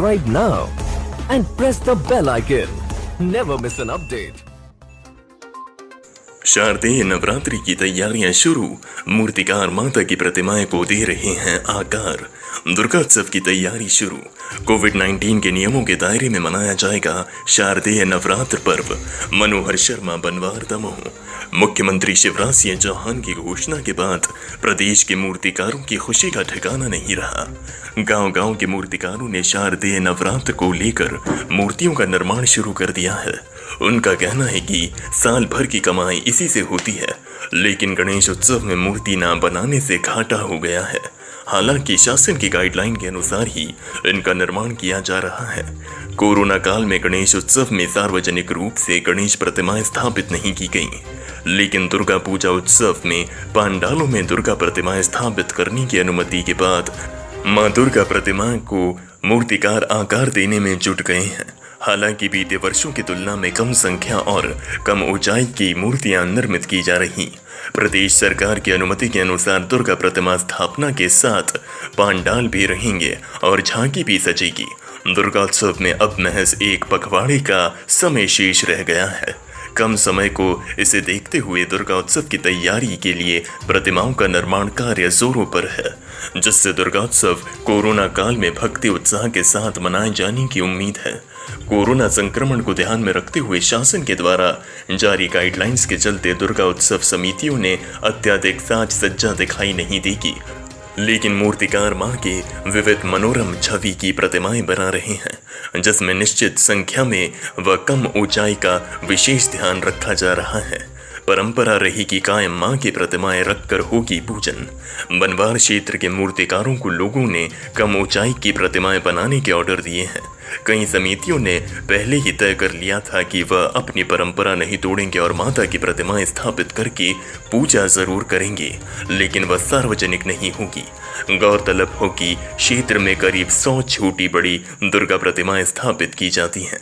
subscribe now and press the bell icon. Never miss an update. शारदीय नवरात्रि की तैयारियां शुरू। मूर्तिकार माता की प्रतिमाएं को दे रहे हैं आकार। दुर्गोत्सव की तैयारी शुरू। कोविड-19 के नियमों के दायरे में मनाया जाएगा शारदीय नवरात्र पर्व। मनोहर शर्मा, बनवार, दमोह। मुख्यमंत्री शिवराज सिंह चौहान की घोषणा के बाद प्रदेश के मूर्तिकारों की खुशी का ठिकाना नहीं रहा। गांव-गांव के मूर्तिकारों ने शारदीय नवरात्र को लेकर मूर्तियों का निर्माण शुरू कर दिया है। उनका कहना है कि साल भर की कमाई इसी से होती है, लेकिन गणेश उत्सव में मूर्ति न बनाने से घाटा हो गया है। हालांकि शासन की गाइडलाइन के अनुसार ही इनका निर्माण किया जा रहा है। कोरोना काल में गणेश उत्सव में सार्वजनिक रूप से गणेश प्रतिमाएं स्थापित नहीं की गईं, लेकिन दुर्गा पूजा उत्सव में पंडालों में दुर्गा प्रतिमाएं स्थापित करने की अनुमति के बाद मां दुर्गा प्रतिमा को मूर्तिकार आकार देने में जुट गए हैं। हालांकि बीते वर्षों की तुलना में कम संख्या और कम ऊंचाई की मूर्तियां निर्मित की जा रही। प्रदेश सरकार की अनुमति के अनुसार दुर्गा प्रतिमा स्थापना के साथ पंडाल भी रहेंगे और झांकी भी सजेगी। दुर्गोत्सव में अब महज एक पखवाड़े का समय शेष रह गया है। कम समय को इसे देखते हुए दुर्गोत्सव की तैयारी के लिए प्रतिमाओं का निर्माण कार्य जोरों पर है, जिससे दुर्गोत्सव कोरोना काल में भक्ति उत्साह के साथ मनाए जाने की उम्मीद है। कोरोना संक्रमण को ध्यान में रखते हुए शासन के द्वारा जारी गाइडलाइंस के चलते दुर्गा उत्सव समितियों ने अत्यधिक साज सज्जा दिखाई नहीं देगी, लेकिन मूर्तिकार मां के विविध मनोरम छवि की प्रतिमाएं बना रहे हैं, जिसमें निश्चित संख्या में व कम ऊंचाई का विशेष ध्यान रखा जा रहा है। परंपरा रही कि कायम मां की प्रतिमाएं रखकर होगी पूजन। बनवार क्षेत्र के मूर्तिकारों को लोगों ने कम ऊंचाई की प्रतिमाएं बनाने के ऑर्डर दिए हैं। कई समितियों ने पहले ही तय कर लिया था कि वह अपनी परंपरा नहीं तोड़ेंगे और माता की प्रतिमाएं स्थापित करके पूजा जरूर करेंगे, लेकिन वह सार्वजनिक नहीं होगी। गौरतलब हो कि क्षेत्र में करीब 100 छोटी बड़ी दुर्गा प्रतिमाएं स्थापित की जाती हैं।